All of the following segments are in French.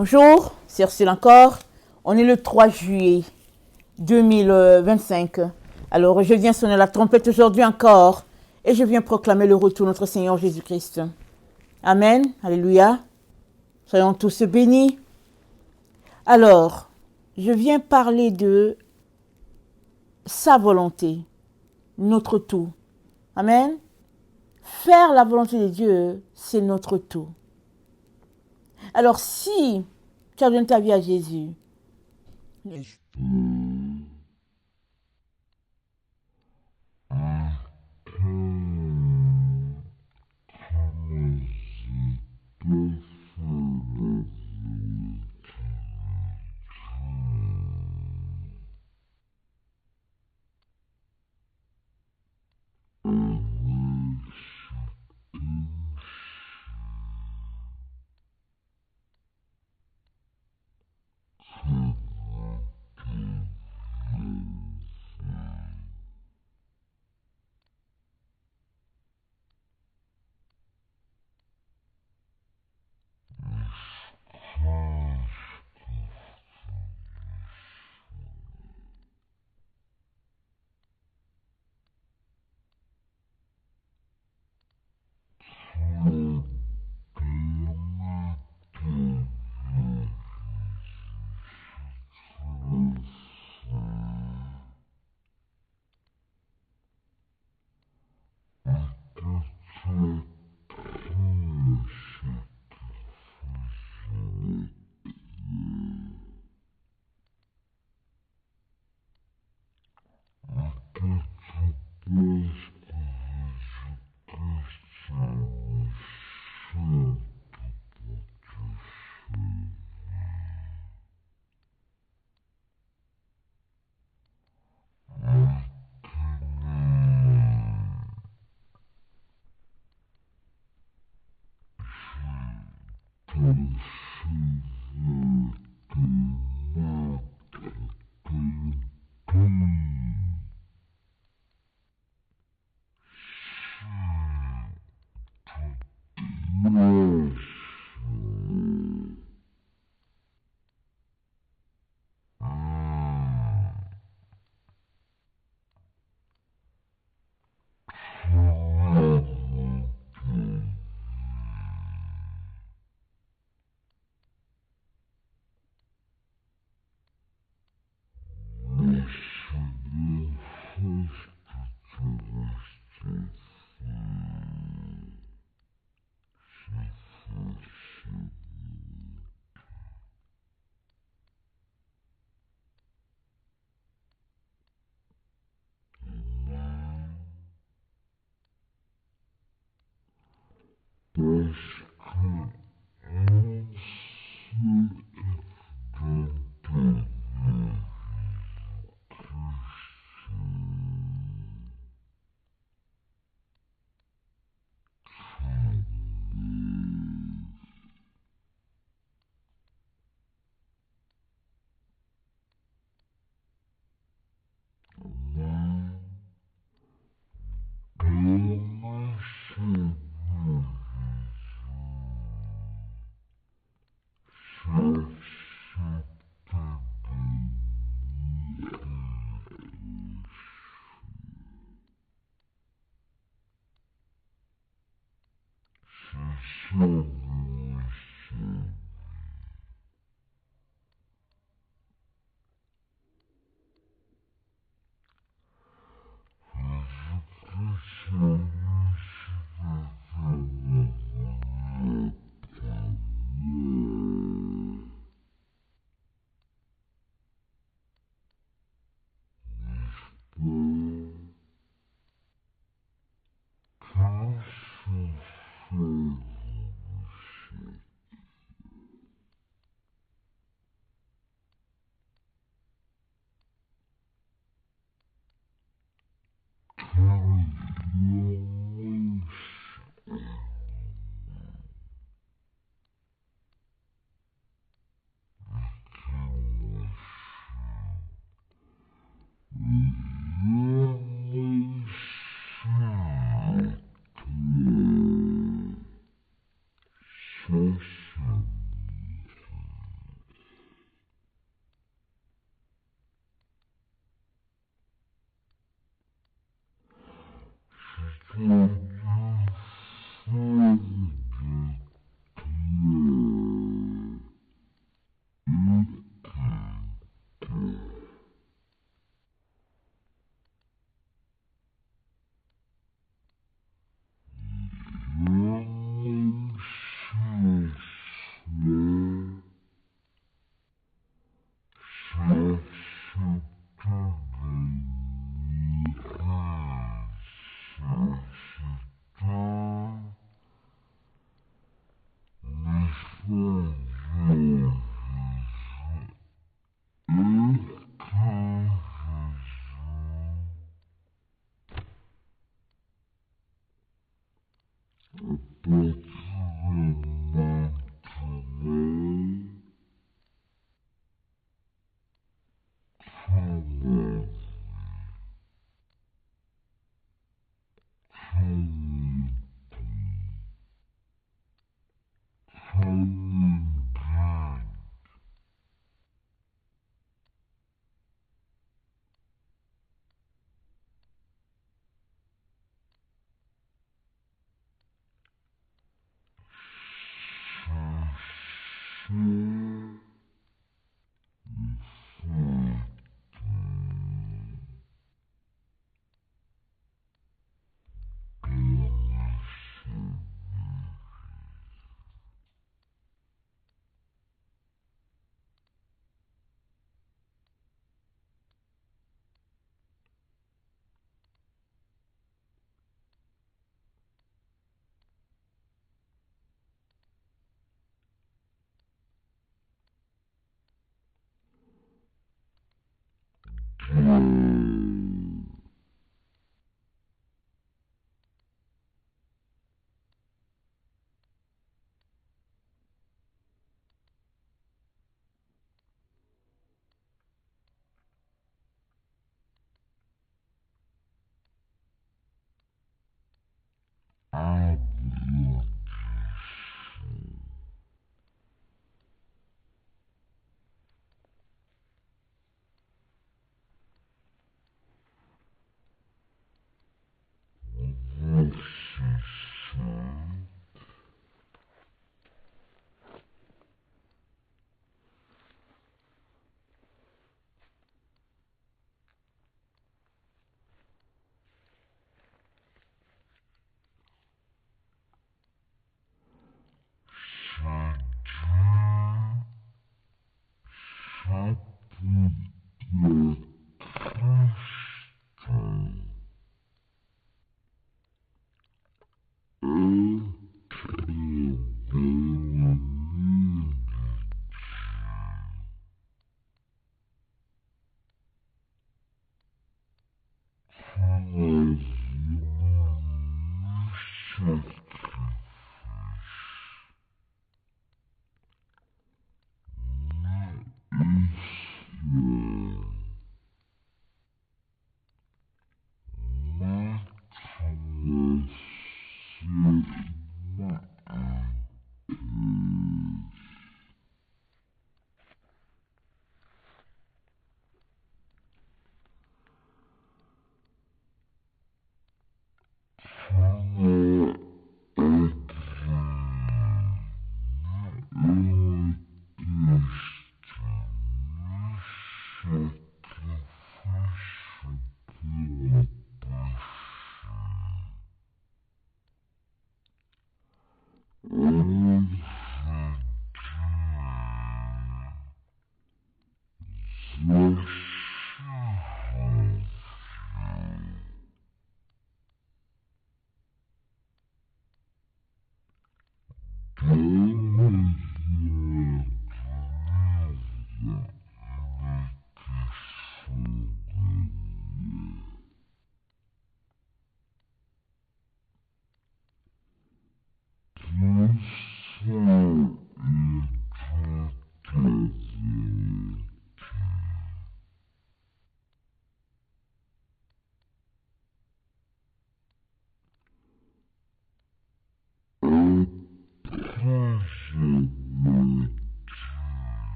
Bonjour, c'est Ursule encore. On est le 3 juillet 2025. Alors, je viens sonner la trompette aujourd'hui encore et je viens proclamer le retour de notre Seigneur Jésus-Christ. Amen, alléluia. Soyons tous bénis. Alors, je viens parler de sa volonté, notre tout. Amen. Faire la volonté de Dieu, c'est notre tout. Alors, si tu as donné ta vie à Jésus,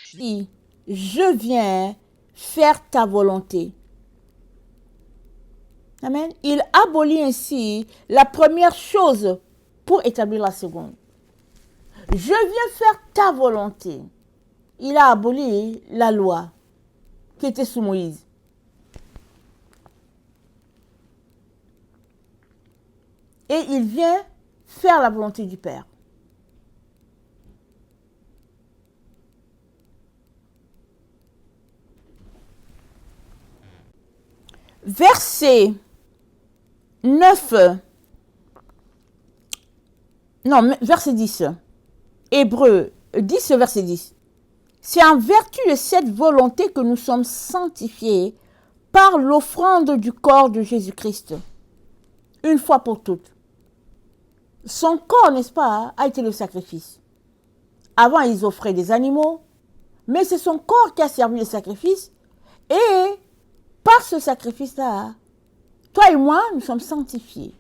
Si je viens faire ta volonté. Amen. Il abolit ainsi la première chose pour établir la seconde. Je viens faire ta volonté. Il a aboli la loi qui était sous Moïse. Et il vient faire la volonté du Père. Verset 9. Non, verset 10. Hébreux 10, verset 10. C'est en vertu de cette volonté que nous sommes sanctifiés par l'offrande du corps de Jésus-Christ, une fois pour toutes. Son corps, n'est-ce pas, a été le sacrifice. Avant, ils offraient des animaux, mais c'est son corps qui a servi le sacrifice. Et par ce sacrifice-là, toi et moi, nous sommes sanctifiés.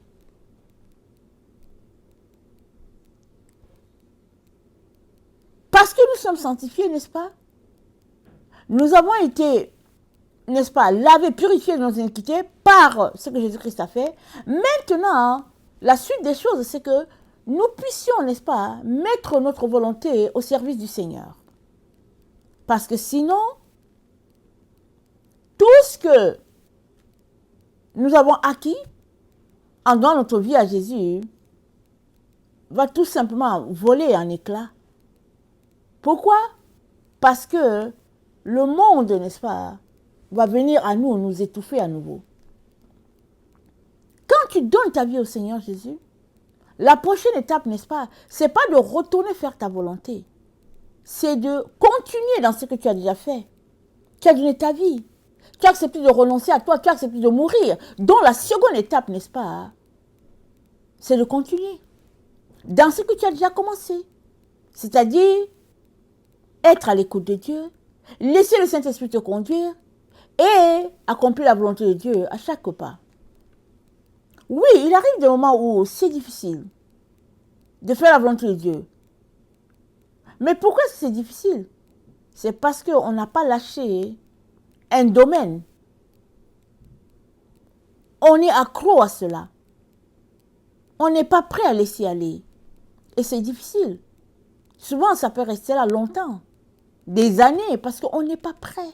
Parce que nous sommes sanctifiés, n'est-ce pas? Nous avons été, n'est-ce pas, lavés, purifiés de nos iniquités par ce que Jésus-Christ a fait. Maintenant, la suite des choses, c'est que nous puissions, n'est-ce pas, mettre notre volonté au service du Seigneur. Parce que sinon, tout ce que nous avons acquis en donnant notre vie à Jésus va tout simplement voler en éclats. Pourquoi? Parce que le monde, n'est-ce pas, va venir à nous, nous étouffer à nouveau. Quand tu donnes ta vie au Seigneur Jésus, la prochaine étape, n'est-ce pas, c'est pas de retourner faire ta volonté. C'est de continuer dans ce que tu as déjà fait. Tu as donné ta vie. Tu as accepté de renoncer à toi, tu as accepté de mourir. Donc la seconde étape, n'est-ce pas, c'est de continuer dans ce que tu as déjà commencé. C'est-à-dire être à l'écoute de Dieu, laisser le Saint-Esprit te conduire et accomplir la volonté de Dieu à chaque pas. Oui, il arrive des moments où c'est difficile de faire la volonté de Dieu. Mais pourquoi c'est difficile? C'est parce qu'on n'a pas lâché un domaine. On est accro à cela. On n'est pas prêt à laisser aller. Et c'est difficile. Souvent, ça peut rester là longtemps. Des années, parce qu'on n'est pas prêt.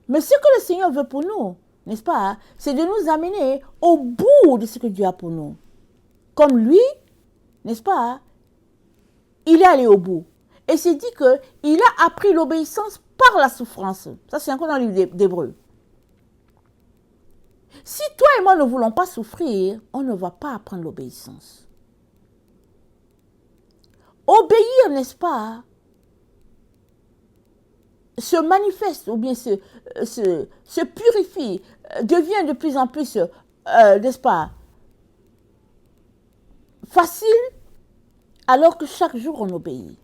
Mais ce que le Seigneur veut pour nous, n'est-ce pas, c'est de nous amener au bout de ce que Dieu a pour nous. Comme lui, n'est-ce pas, il est allé au bout. Et c'est dit qu'il a appris l'obéissance par la souffrance. Ça, c'est encore dans le livre d'Hébreux. Si toi et moi ne voulons pas souffrir, on ne va pas apprendre l'obéissance. Obéir, n'est-ce pas, se manifeste ou bien se purifie, devient de plus en plus, n'est-ce pas, facile, alors que chaque jour on obéit.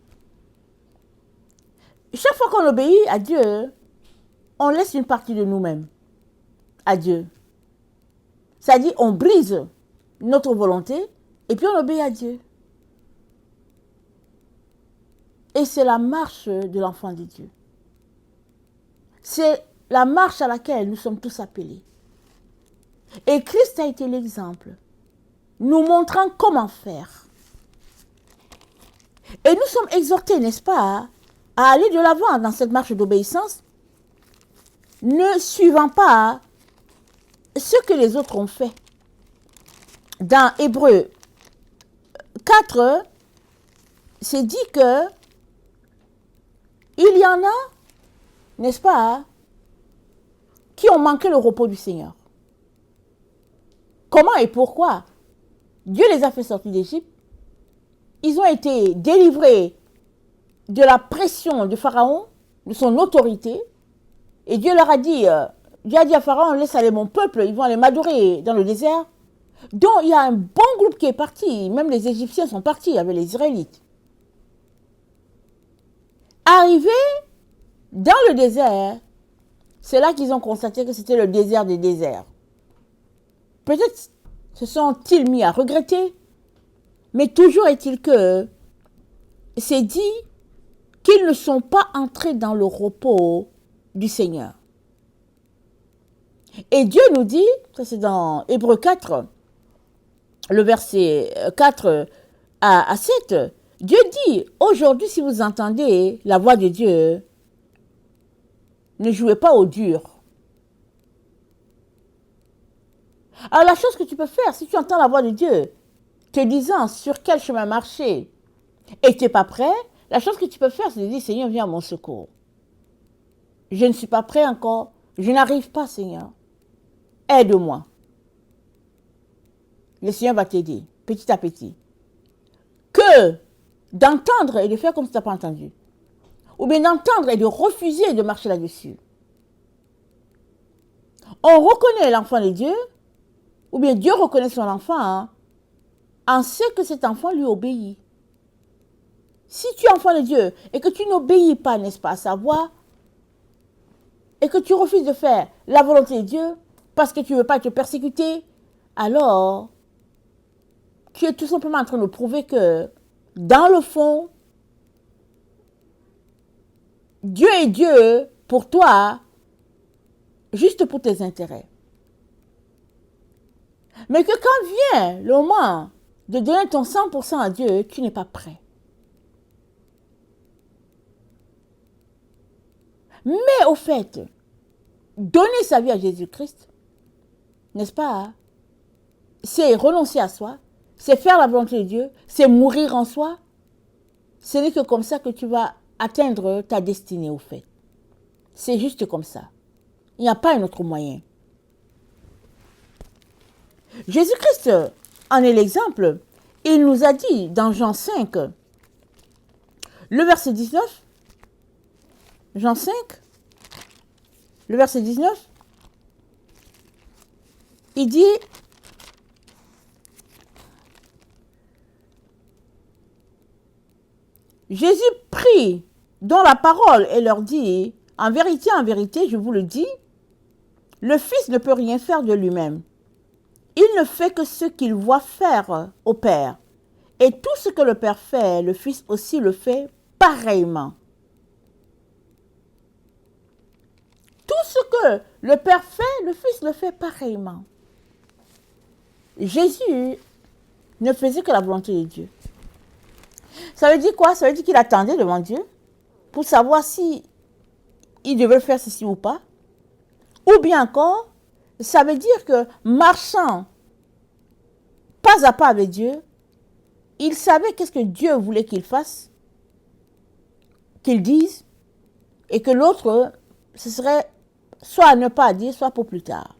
Chaque fois qu'on obéit à Dieu, on laisse une partie de nous-mêmes à Dieu. C'est-à-dire, on brise notre volonté et puis on obéit à Dieu. Et c'est la marche de l'enfant de Dieu. C'est la marche à laquelle nous sommes tous appelés. Et Christ a été l'exemple, nous montrant comment faire. Et nous sommes exhortés, n'est-ce pas, à aller de l'avant dans cette marche d'obéissance, ne suivant pas ce que les autres ont fait. Dans Hébreux 4, c'est dit que il y en a, n'est-ce pas, qui ont manqué le repos du Seigneur. Comment et pourquoi? Dieu les a fait sortir d'Égypte. Ils ont été délivrés de la pression de Pharaon, de son autorité. Et Dieu leur a dit, Dieu a dit à Pharaon, laisse aller mon peuple, ils vont aller m'adorer dans le désert. Donc il y a un bon groupe qui est parti, même les Égyptiens sont partis avec les Israélites. Arrivés dans le désert, c'est là qu'ils ont constaté que c'était le désert des déserts. Peut-être se sont-ils mis à regretter, mais toujours est-il que c'est dit qu'ils ne sont pas entrés dans le repos du Seigneur. Et Dieu nous dit, ça c'est dans Hébreux 4, le verset 4 à 7, Dieu dit, aujourd'hui si vous entendez la voix de Dieu, ne jouez pas au dur. Alors la chose que tu peux faire, si tu entends la voix de Dieu, te disant sur quel chemin marcher, et tu n'es pas prêt, la chose que tu peux faire, c'est de dire, Seigneur, viens à mon secours. Je ne suis pas prêt encore, je n'arrive pas, Seigneur. Aide-moi. Le Seigneur va t'aider, petit à petit. Que d'entendre et de faire comme si tu n'as pas entendu. Ou bien d'entendre et de refuser de marcher là-dessus. On reconnaît l'enfant de Dieu, ou bien Dieu reconnaît son enfant, en ce que cet enfant lui obéit. Si tu es enfant de Dieu et que tu n'obéis pas, n'est-ce pas, à sa voix, et que tu refuses de faire la volonté de Dieu, parce que tu ne veux pas être persécuté, alors tu es tout simplement en train de prouver que, dans le fond, Dieu est Dieu pour toi, juste pour tes intérêts. Mais que quand vient le moment de donner ton 100% à Dieu, tu n'es pas prêt. Mais au fait, donner sa vie à Jésus-Christ, n'est-ce pas, c'est renoncer à soi, c'est faire la volonté de Dieu, c'est mourir en soi. Ce n'est que comme ça que tu vas atteindre ta destinée au fait. C'est juste comme ça. Il n'y a pas un autre moyen. Jésus-Christ en est l'exemple. Il nous a dit dans Jean 5, le verset 19, Jean 5, le verset 19, il dit, Jésus prit dans la parole et leur dit, en vérité, je vous le dis, le Fils ne peut rien faire de lui-même. Il ne fait que ce qu'il voit faire au Père. Et tout ce que le Père fait, le Fils aussi le fait pareillement. Tout ce que le Père fait, le Fils le fait pareillement. Jésus ne faisait que la volonté de Dieu. Ça veut dire quoi? Ça veut dire qu'il attendait devant Dieu pour savoir si il devait faire ceci ou pas. Ou bien encore, ça veut dire que marchant pas à pas avec Dieu, il savait qu'est-ce que Dieu voulait qu'il fasse, qu'il dise, et que l'autre, ce serait soit à ne pas dire, soit pour plus tard.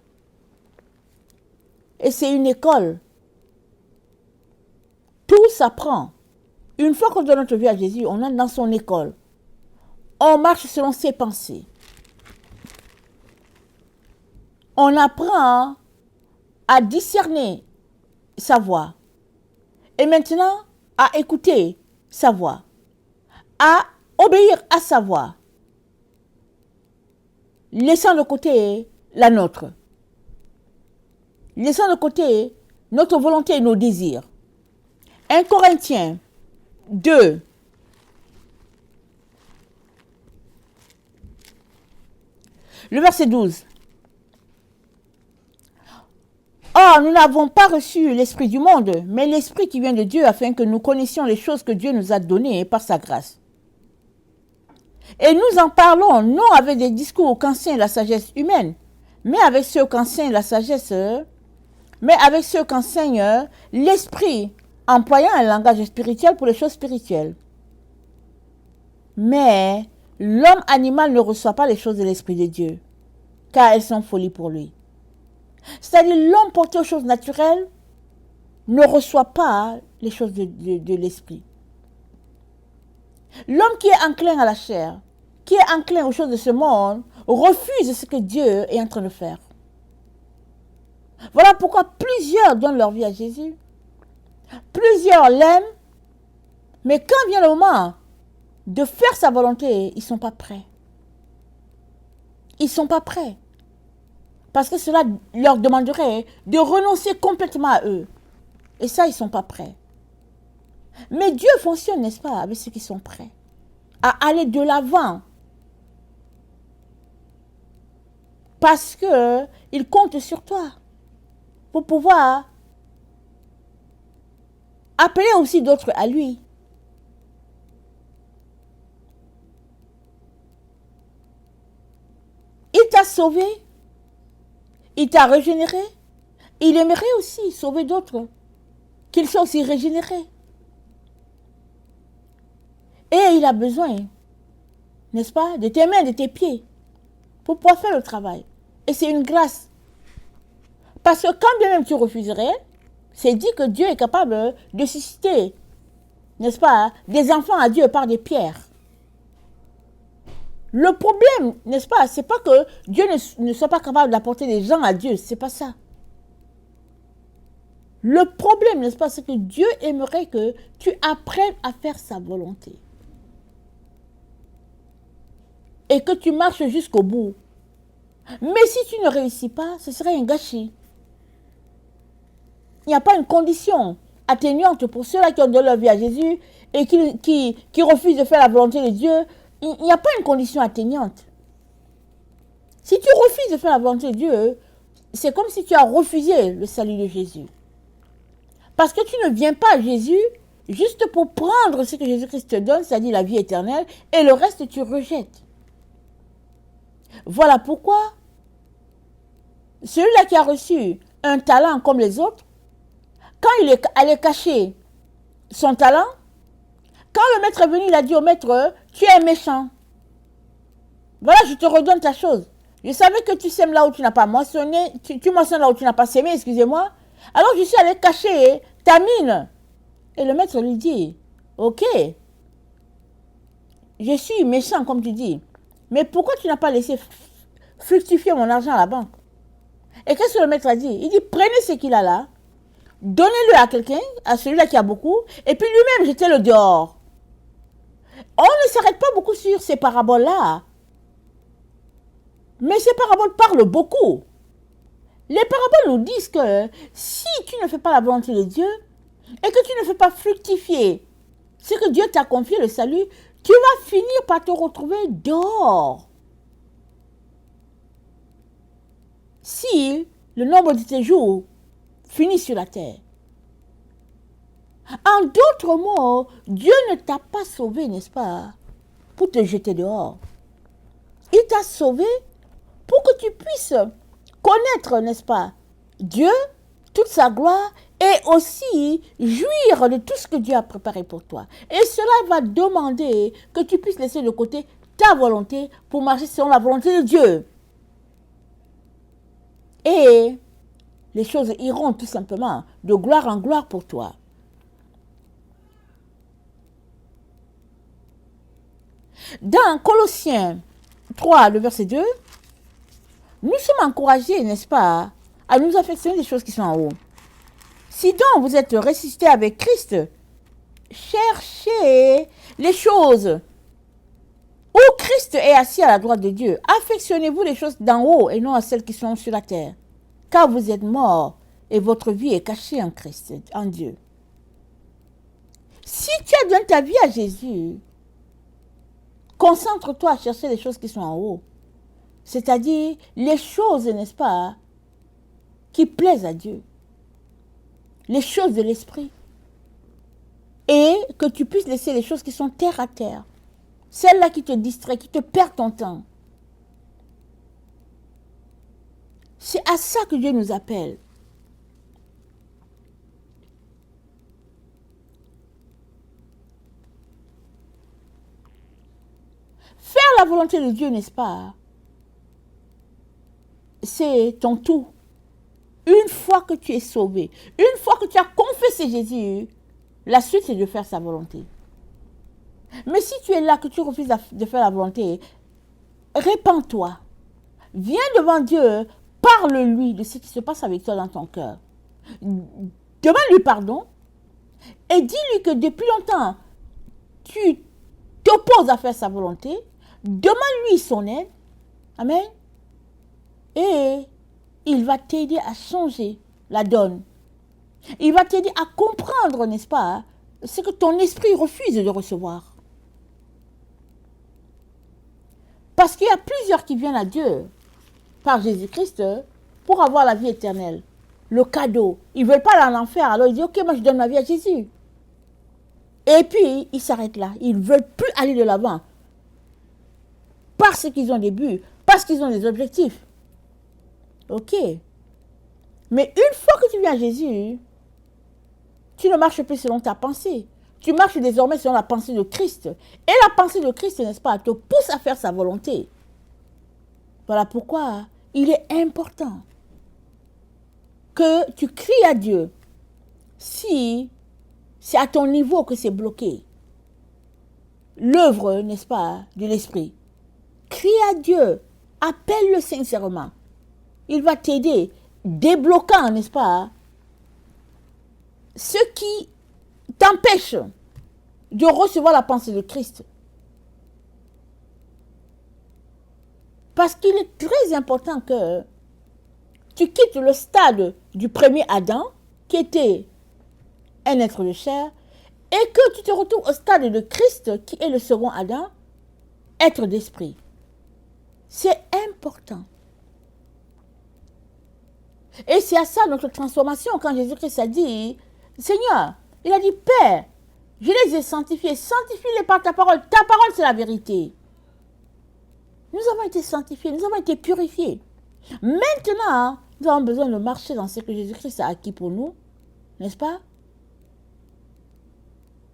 Et c'est une école. Tout s'apprend. Une fois qu'on donne notre vie à Jésus, on entre dans son école. On marche selon ses pensées. On apprend à discerner sa voix. Et maintenant, à écouter sa voix. À obéir à sa voix. Laissant de côté la nôtre. Laissant de côté notre volonté et nos désirs. 1 Corinthiens 2. Le verset 12. Or, nous n'avons pas reçu l'esprit du monde, mais l'esprit qui vient de Dieu, afin que nous connaissions les choses que Dieu nous a données par sa grâce. Et nous en parlons non avec des discours qu'enseigne la sagesse humaine, mais avec ceux qu'enseigne la sagesse, mais avec ceux qu'enseigne l'esprit, employant un langage spirituel pour les choses spirituelles. Mais l'homme animal ne reçoit pas les choses de l'esprit de Dieu, car elles sont folie pour lui. C'est-à-dire l'homme porté aux choses naturelles ne reçoit pas les choses de l'esprit. L'homme qui est enclin à la chair, qui est enclin aux choses de ce monde, refuse ce que Dieu est en train de faire. Voilà pourquoi plusieurs donnent leur vie à Jésus. Plusieurs l'aiment, mais quand vient le moment de faire sa volonté, ils ne sont pas prêts. Ils ne sont pas prêts. Parce que cela leur demanderait de renoncer complètement à eux. Et ça, ils ne sont pas prêts. Mais Dieu fonctionne, n'est-ce pas, avec ceux qui sont prêts à aller de l'avant Parce que il compte sur toi pour pouvoir appeler aussi d'autres à lui. Il t'a sauvé, il t'a régénéré, il aimerait aussi sauver d'autres, qu'ils soient aussi régénérés. Et il a besoin, n'est-ce pas, de tes mains, de tes pieds, pour pouvoir faire le travail. Et c'est une grâce. Parce que quand bien même tu refuserais, c'est dit que Dieu est capable de susciter, n'est-ce pas, des enfants à Dieu par des pierres. Le problème, n'est-ce pas, c'est pas que Dieu ne soit pas capable d'apporter des gens à Dieu, c'est pas ça. Le problème, n'est-ce pas, c'est que Dieu aimerait que tu apprennes à faire sa volonté. Et que tu marches jusqu'au bout. Mais si tu ne réussis pas, ce serait un gâchis. Il n'y a pas une condition atténuante pour ceux-là qui ont donné leur vie à Jésus et qui refusent de faire la volonté de Dieu. Il n'y a pas une condition atténuante. Si tu refuses de faire la volonté de Dieu, c'est comme si tu as refusé le salut de Jésus. Parce que tu ne viens pas à Jésus juste pour prendre ce que Jésus-Christ te donne, c'est-à-dire la vie éternelle, et le reste tu rejettes. Voilà pourquoi celui-là qui a reçu un talent comme les autres, quand il est allé cacher son talent, quand le maître est venu, il a dit au maître, tu es méchant. Voilà, je te redonne ta chose. Je savais que tu sèmes là où tu n'as pas moissonné, tu moissonnes là où tu n'as pas sémé, excusez-moi. Alors je suis allé cacher ta mine. Et le maître lui dit, ok, je suis méchant comme tu dis, mais pourquoi tu n'as pas laissé fructifier mon argent à la banque? Et qu'est-ce que le maître a dit? Il dit, prenez ce qu'il a là, donnez-le à quelqu'un, à celui-là qui a beaucoup, et puis lui-même jetez-le dehors. On ne s'arrête pas beaucoup sur ces paraboles-là. Mais ces paraboles parlent beaucoup. Les paraboles nous disent que si tu ne fais pas la volonté de Dieu et que tu ne fais pas fructifier ce que Dieu t'a confié, le salut, tu vas finir par te retrouver dehors. Si le nombre de tes jours finit sur la terre. En d'autres mots, Dieu ne t'a pas sauvé, n'est-ce pas, pour te jeter dehors. Il t'a sauvé pour que tu puisses connaître, n'est-ce pas, Dieu, toute sa gloire, et aussi jouir de tout ce que Dieu a préparé pour toi. Et cela va demander que tu puisses laisser de côté ta volonté pour marcher selon la volonté de Dieu. Et les choses iront tout simplement de gloire en gloire pour toi. Dans Colossiens 3, le verset 2, nous sommes encouragés, n'est-ce pas, à nous affectionner des choses qui sont en haut. Si donc vous êtes ressuscités avec Christ, cherchez les choses où Christ est assis à la droite de Dieu. Affectionnez-vous les choses d'en haut et non à celles qui sont sur la terre. Car vous êtes morts et votre vie est cachée en Christ, en Dieu. Si tu as donné ta vie à Jésus, concentre-toi à chercher les choses qui sont en haut. C'est-à-dire les choses, n'est-ce pas, qui plaisent à Dieu. Les choses de l'esprit. Et que tu puisses laisser les choses qui sont terre à terre. Celles-là qui te distraient, qui te perdent ton temps. C'est à ça que Dieu nous appelle. Faire la volonté de Dieu, n'est-ce pas? C'est ton tout. Une fois que tu es sauvé, une fois que tu as confessé Jésus, la suite c'est de faire sa volonté. Mais si tu es là, que tu refuses de faire la volonté, répands-toi. Viens devant Dieu, parle-lui de ce qui se passe avec toi dans ton cœur. Demande-lui pardon et dis-lui que depuis longtemps, tu t'opposes à faire sa volonté. Demande-lui son aide. Amen. Et il va t'aider à changer la donne. Il va t'aider à comprendre, n'est-ce pas, ce que ton esprit refuse de recevoir. Parce qu'il y a plusieurs qui viennent à Dieu par Jésus-Christ pour avoir la vie éternelle. Le cadeau. Ils ne veulent pas aller en enfer. Alors ils disent, ok, moi je donne ma vie à Jésus. Et puis, ils s'arrêtent là. Ils ne veulent plus aller de l'avant. Parce qu'ils ont des buts, parce qu'ils ont des objectifs. Ok. Mais une fois que tu viens à Jésus, tu ne marches plus selon ta pensée. Tu marches désormais selon la pensée de Christ. Et la pensée de Christ, n'est-ce pas, te pousse à faire sa volonté. Voilà pourquoi il est important que tu cries à Dieu si c'est à ton niveau que c'est bloqué. L'œuvre, n'est-ce pas, de l'esprit. Crie à Dieu, appelle-le sincèrement. Il va t'aider, débloquant, n'est-ce pas, ce qui t'empêche de recevoir la pensée de Christ. Parce qu'il est très important que tu quittes le stade du premier Adam, qui était un être de chair, et que tu te retrouves au stade de Christ, qui est le second Adam, être d'esprit. C'est important. Et c'est à ça notre transformation, quand Jésus-Christ a dit, Seigneur, il a dit, Père, je les ai sanctifiés, sanctifie-les par ta parole c'est la vérité. Nous avons été sanctifiés, nous avons été purifiés. Maintenant, nous avons besoin de marcher dans ce que Jésus-Christ a acquis pour nous, n'est-ce pas?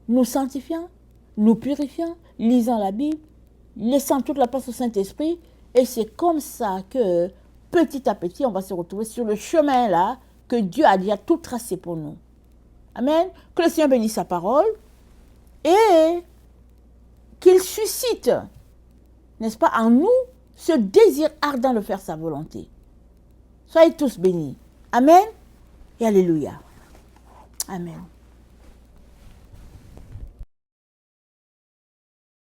Nous sanctifiant, nous purifiant, lisant la Bible, laissant toute la place au Saint-Esprit, et c'est comme ça que, petit à petit, on va se retrouver sur le chemin là que Dieu a déjà tout tracé pour nous. Amen. Que le Seigneur bénisse sa parole et qu'il suscite, n'est-ce pas, en nous ce désir ardent de faire sa volonté. Soyez tous bénis. Amen et alléluia. Amen.